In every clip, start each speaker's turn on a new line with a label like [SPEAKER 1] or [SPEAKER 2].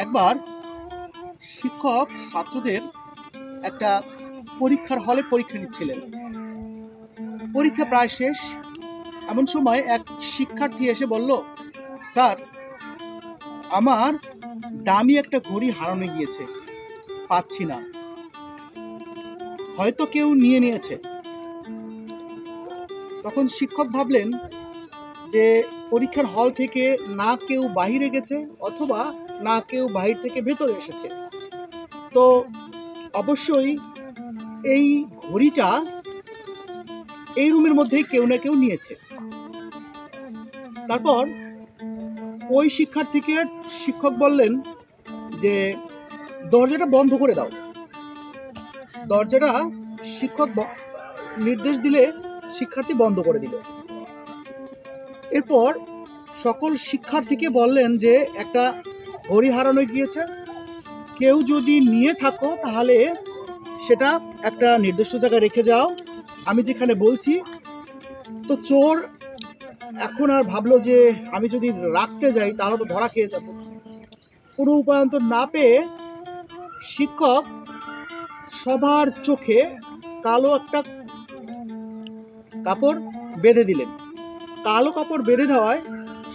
[SPEAKER 1] একবার শিক্ষক ছাত্রদের একটা পরীক্ষার হলে পরীক্ষা নিচ্ছিলেন। পরীক্ষা প্রায় শেষ। এমন সময় এক শিক্ষার্থী এসে বলল, স্যার, আমার দামি একটা ঘড়ি হারানো গিয়েছে, পাচ্ছি না, হয়তো কেউ নিয়ে নিয়েছে। তখন শিক্ষক ভাবলেন যে পরীক্ষার হল থেকে না কেউ বাহিরে গেছে অথবা না কেউ বাহির থেকে ভেতরে এসেছে, তো অবশ্যই এই ঘড়িটা এই রুমের মধ্যেই কেউ না কেউ নিয়েছে। তারপর ওই শিক্ষার্থীকে শিক্ষক বললেন যে দরজাটা বন্ধ করে দাও। দরজাটা শিক্ষক নির্দেশ দিলে শিক্ষার্থী বন্ধ করে দিল। এরপর সকল শিক্ষার্থীকে বললেন যে একটা ঘড়ি হারানো গিয়েছে, কেউ যদি নিয়ে থাকো তাহলে সেটা একটা নির্দিষ্ট জায়গায় রেখে যাও, আমি যেখানে বলছি। তো চোর এখন আর ভাবলো যে আমি যদি রাখতে যাই তাহলে তো ধরা খেয়ে যাব। কোনো উপায়ন্তর না পেয়ে শিক্ষক সবার চোখে কালো একটা কাপড় বেঁধে দিলেন। কালো কাপড় বেঁধে দেওয়ায়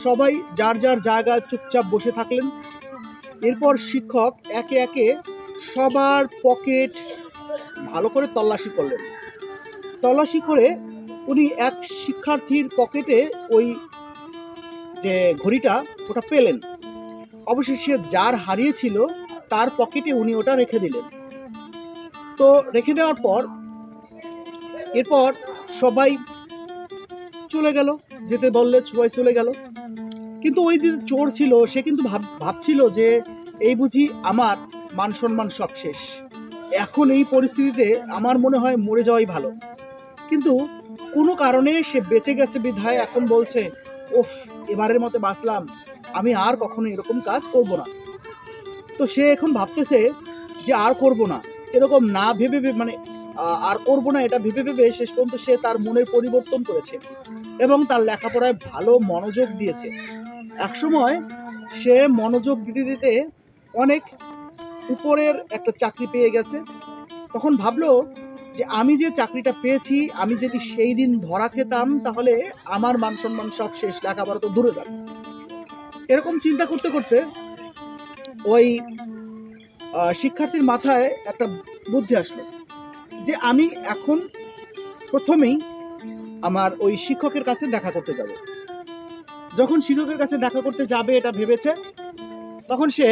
[SPEAKER 1] সবাই যার যার জায়গায় চুপচাপ বসে থাকলেন। এরপর শিক্ষক একে একে সবার পকেট ভালো করে তল্লাশি করলেন। তল্লাশি করে উনি এক শিক্ষার্থীর পকেটে ওই যে ঘড়িটা ওটা পেলেন। অবশেষে যার হারিয়েছিল তার পকেটে উনি ওটা রেখে দিলেন। তো রেখে দেওয়ার পর এরপর সবাই চলে গেল, যেতে বললে সবাই চলে গেল। কিন্তু ওই যে চোর ছিল সে কিন্তু ভাবছিল যে এই বুঝি আমার মান সম্মান সব শেষ, এখন এই পরিস্থিতিতে আমার মনে হয় মরে যাওয়াই ভালো। কিন্তু কোনো কারণে সে বেঁচে গেছে বিধায় এখন বলছে, ওফ, এবারের মতো বাঁচলাম, আমি আর কখনো এরকম কাজ করব না। তো সে এখন ভাবতেছে যে আর করব না, এরকম না ভেবে আর করব না এটা ভেবে ভেবে শেষ পর্যন্ত সে তার মনের পরিবর্তন করেছে এবং তার লেখাপড়ায় ভালো মনোযোগ দিয়েছে। একসময় সে মনোযোগ দিতে দিতে অনেক উপরের একটা চাকরি পেয়ে গেছে। তখন ভাবলো যে আমি যে চাকরিটা পেয়েছি, আমি যদি সেই দিন ধরা খেতাম তাহলে আমার মান সম্মান সব শেষ, লেখাপড়া তো দূরে যাবে। এরকম চিন্তা করতে করতে ওই শিক্ষার্থীর মাথায় একটা বুদ্ধি আসলো যে আমি এখন প্রথমেই আমার ওই শিক্ষকের কাছে দেখা করতে যাব। যখন শিক্ষকের কাছে দেখা করতে যাবে এটা ভেবেছে, তখন সে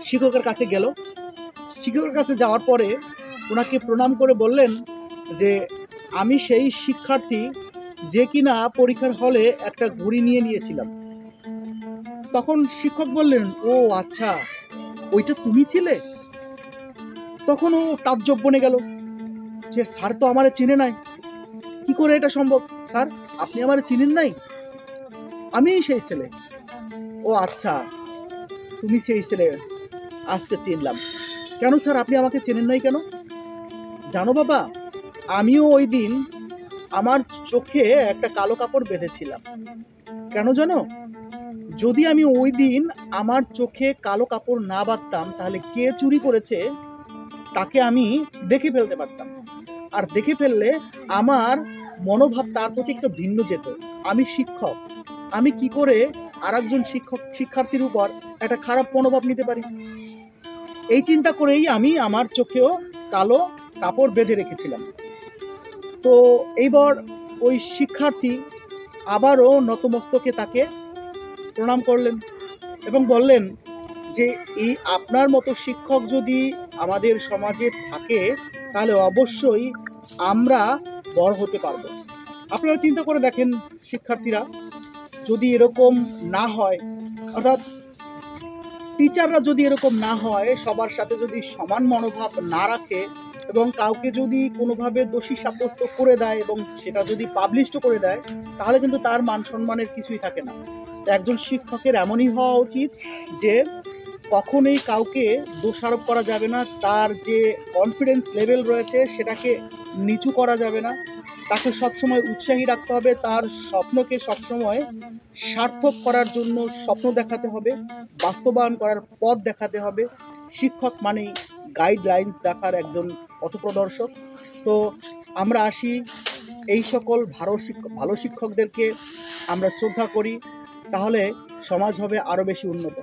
[SPEAKER 1] শিক্ষকের কাছে গেল। শিক্ষকের কাছে যাওয়ার পরে ওনাকে প্রণাম করে বললেন যে আমি সেই শিক্ষার্থী যে কিনা পরীক্ষার হলে একটা ঘড়ি নিয়েছিলাম। তখন শিক্ষক বললেন, ও আচ্ছা, ওইটা তুমি ছিলে? তখন ও তাজ্জব বনে গেল যে স্যার তো আমারে চিনে নাই, কি করে এটা সম্ভব? স্যার, আপনি আমারে চিনেন নাই? আমিই সেই ছেলে। ও আচ্ছা, তুমি সেই ছেলে, আজকে চিনলাম। কেন স্যার, আপনি আমাকে চেনেন নাই কেন? জানো বাবা, আমিও ওই দিন আমার চোখে একটা কালো কাপড় বেঁধেছিলাম। কেন জানো? যদি আমি ওই দিন আমার চোখে কালো কাপড় না বাঁধতাম তাহলে কে চুরি করেছে তাকে আমি দেখে ফেলতে পারতাম, আর দেখে ফেললে আমার মনোভাব তার প্রতি একটু ভিন্ন যেত। আমি শিক্ষক, আমি কি করে আরেকজন শিক্ষার্থীর উপর একটা খারাপ মনোভাব নিতে পারি? এই চিন্তা করেই আমি আমার চোখেও কালো কাপড় বেঁধে রেখেছিলাম। তো এইবার ওই শিক্ষার্থী আবারও নতমস্তকে তাকে প্রণাম করলেন এবং বললেন যে এই আপনার মতো শিক্ষক যদি আমাদের সমাজে থাকে তাহলে অবশ্যই আমরা বড় হতে পারবো। আপনারা চিন্তা করে দেখেন শিক্ষার্থীরা, যদি এরকম না হয়, অর্থাৎ টিচাররা যদি এরকম না হয়, সবার সাথে যদি সমান মনোভাব না রাখে এবং কাউকে যদি কোনোভাবে দোষী সাব্যস্ত করে দেয় এবং সেটা যদি পাবলিশও করে দেয়, তাহলে কিন্তু তার মান সম্মানের কিছুই থাকে না। একজন শিক্ষকের এমনই হওয়া উচিত যে কখনোই কাউকে দোষারোপ করা যাবে না, তার যে কনফিডেন্স লেভেল রয়েছে সেটাকে নিচু করা যাবে না, তাকে সবসময় উৎসাহী রাখতে হবে, তার স্বপ্নকে সবসময় সার্থক করার জন্য স্বপ্ন দেখাতে হবে, বাস্তবায়ন করার পথ দেখাতে হবে। শিক্ষক মানেই গাইডলাইন্স দেখার একজন পথপ্রদর্শক। তো আমরা আসি, এই সকল ভালো শিক্ষকদেরকে আমরা শ্রদ্ধা করি, তাহলে সমাজ হবে আরও বেশি উন্নত।